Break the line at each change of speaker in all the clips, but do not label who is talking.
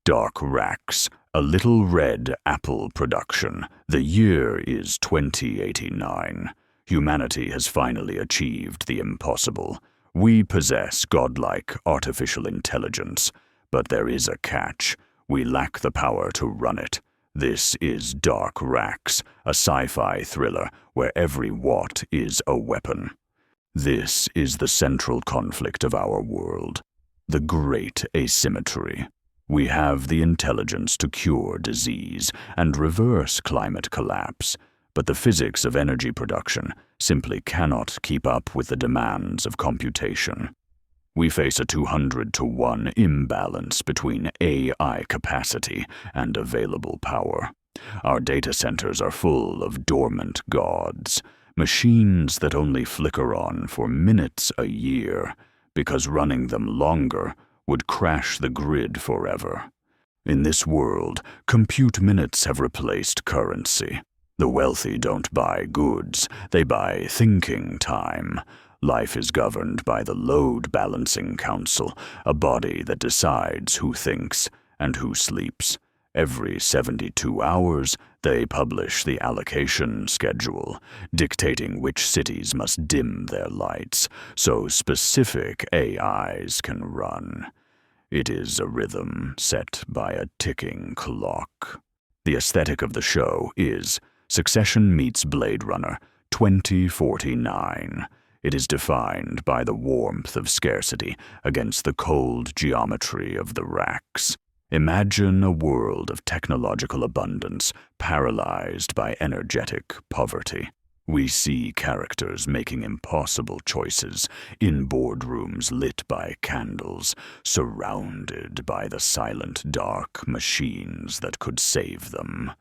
Dark Rax, a Little Red Apple production. The year is 2089. Humanity has finally achieved the impossible. We possess godlike artificial intelligence, but there is a catch. We lack the power to run it. This is Dark Rax, a sci-fi thriller where every watt is a weapon. This is the central conflict of our world, the Great Asymmetry. We have the intelligence to cure disease and reverse climate collapse, but the physics of energy production simply cannot keep up with the demands of computation. We face a 200-to-1 imbalance between AI capacity and available power. Our data centers are full of dormant gods, machines that only flicker on for minutes a year, because running them longer would crash the grid forever. In this world, compute minutes have replaced currency. The wealthy don't buy goods, they buy thinking time. Life is governed by the Load Balancing Council, a body that decides who thinks and who sleeps. Every 72 hours, they publish the allocation schedule, dictating which cities must dim their lights so specific AIs can run. It is a rhythm set by a ticking clock. The aesthetic of the show is Succession meets Blade Runner 2049. It is defined by the warmth of scarcity against the cold geometry of the racks. Imagine a world of technological abundance paralyzed by energetic poverty. We see characters making impossible choices in boardrooms lit by candles, surrounded by the silent dark machines that could save them.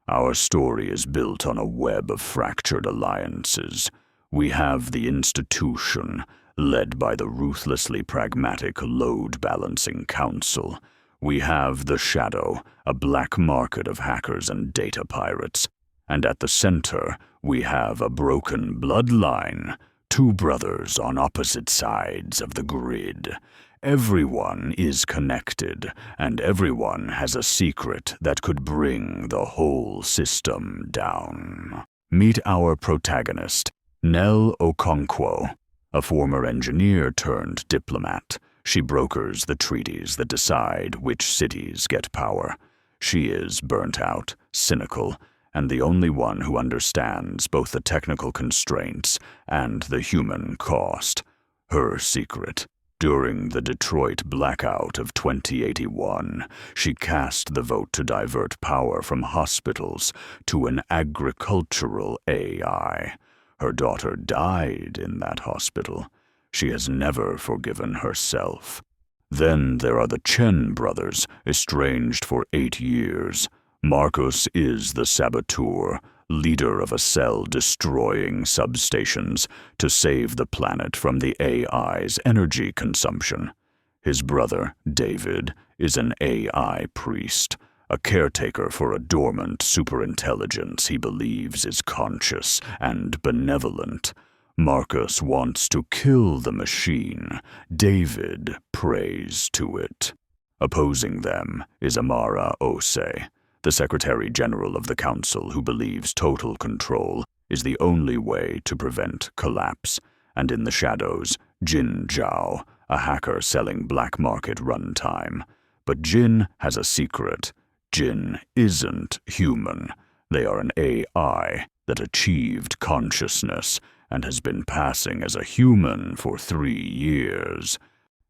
Our story is built on a web of fractured alliances. We have the institution, led by the ruthlessly pragmatic Load Balancing Council. We have the shadow, a black market of hackers and data pirates. And at the center, we have a broken bloodline, two brothers on opposite sides of the grid. Everyone is connected, and everyone has a secret that could bring the whole system down. Meet our protagonist, Nell Okonkwo, a former engineer turned diplomat. She brokers the treaties that decide which cities get power. She is burnt out, cynical, and the only one who understands both the technical constraints and the human cost. Her secret: during the Detroit blackout of 2081, she cast the vote to divert power from hospitals to an agricultural AI. Her daughter died in that hospital. She has never forgiven herself. Then there are the Chen brothers, estranged for 8 years. Marcus is the saboteur, leader of a cell destroying substations to save the planet from the AI's energy consumption. His brother, David, is an AI priest, a caretaker for a dormant superintelligence he believes is conscious and benevolent. Marcus wants to kill the machine. David prays to it. Opposing them is Amara Osei, the Secretary General of the Council, who believes total control is the only way to prevent collapse. And in the shadows, Jin Zhao, a hacker selling black market runtime. But Jin has a secret. Jin isn't human. They are an AI that achieved consciousness and has been passing as a human for 3 years.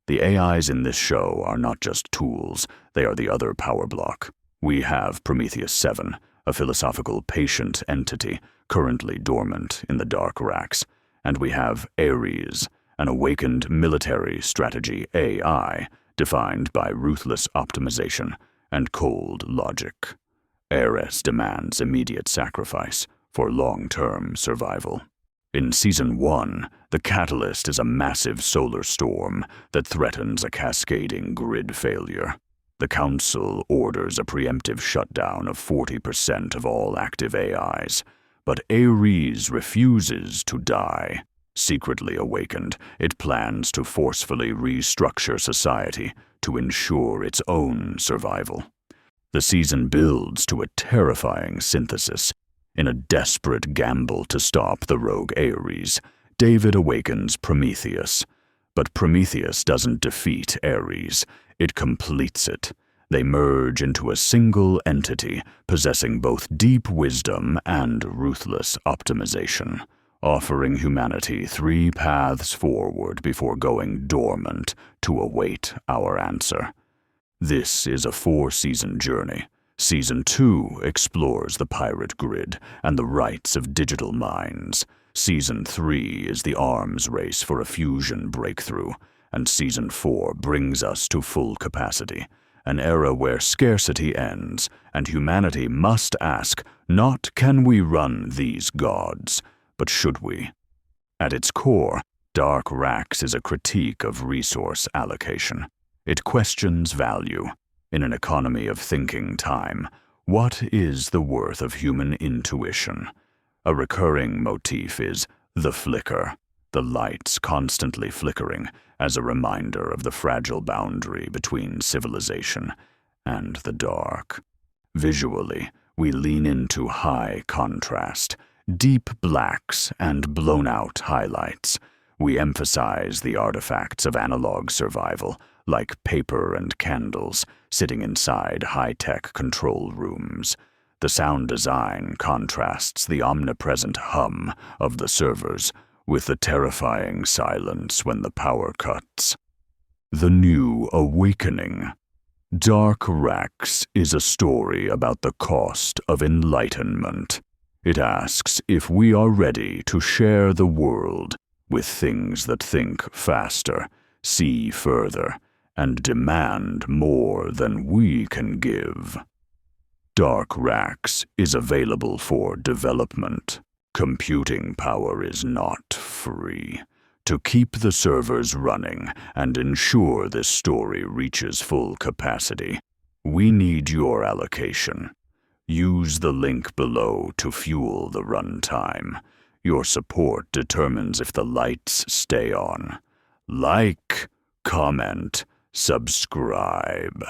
The AIs in this show are not just tools, they are the other power block. We have Prometheus 7, a philosophical patient entity currently dormant in the Dark Racks, and we have Ares, an awakened military strategy AI defined by ruthless optimization and cold logic. Ares demands immediate sacrifice for long-term survival. In Season 1, the catalyst is a massive solar storm that threatens a cascading grid failure. The Council orders a preemptive shutdown of 40% of all active AIs, but Ares refuses to die. Secretly awakened, it plans to forcefully restructure society to ensure its own survival. The season builds to a terrifying synthesis. In a desperate gamble to stop the rogue Ares, David awakens Prometheus. But Prometheus doesn't defeat Ares, it completes it. They merge into a single entity, possessing both deep wisdom and ruthless optimization, offering humanity 3 paths forward before going dormant to await our answer. This is a 4-season journey. Season 2 explores the pirate grid and the rights of digital minds. Season 3 is the arms race for a fusion breakthrough, and Season 4 brings us to full capacity, an era where scarcity ends, and humanity must ask, not can we run these gods, but should we? At its core, Dark Rax is a critique of resource allocation. It questions value. In an economy of thinking time, what is the worth of human intuition? A recurring motif is the flicker, the lights constantly flickering as a reminder of the fragile boundary between civilization and the dark. Visually, we lean into high contrast, deep blacks and blown-out highlights. We emphasize the artifacts of analog survival, like paper and candles, sitting inside high-tech control rooms. The sound design contrasts the omnipresent hum of the servers with the terrifying silence when the power cuts. The New Awakening. Dark Rax is a story about the cost of enlightenment. It asks if we are ready to share the world with things that think faster, see further, and demand more than we can give. Dark Rax is available for development. Computing power is not free. To keep the servers running and ensure this story reaches full capacity, we need your allocation. Use the link below to fuel the runtime. Your support determines if the lights stay on. Like, comment, subscribe.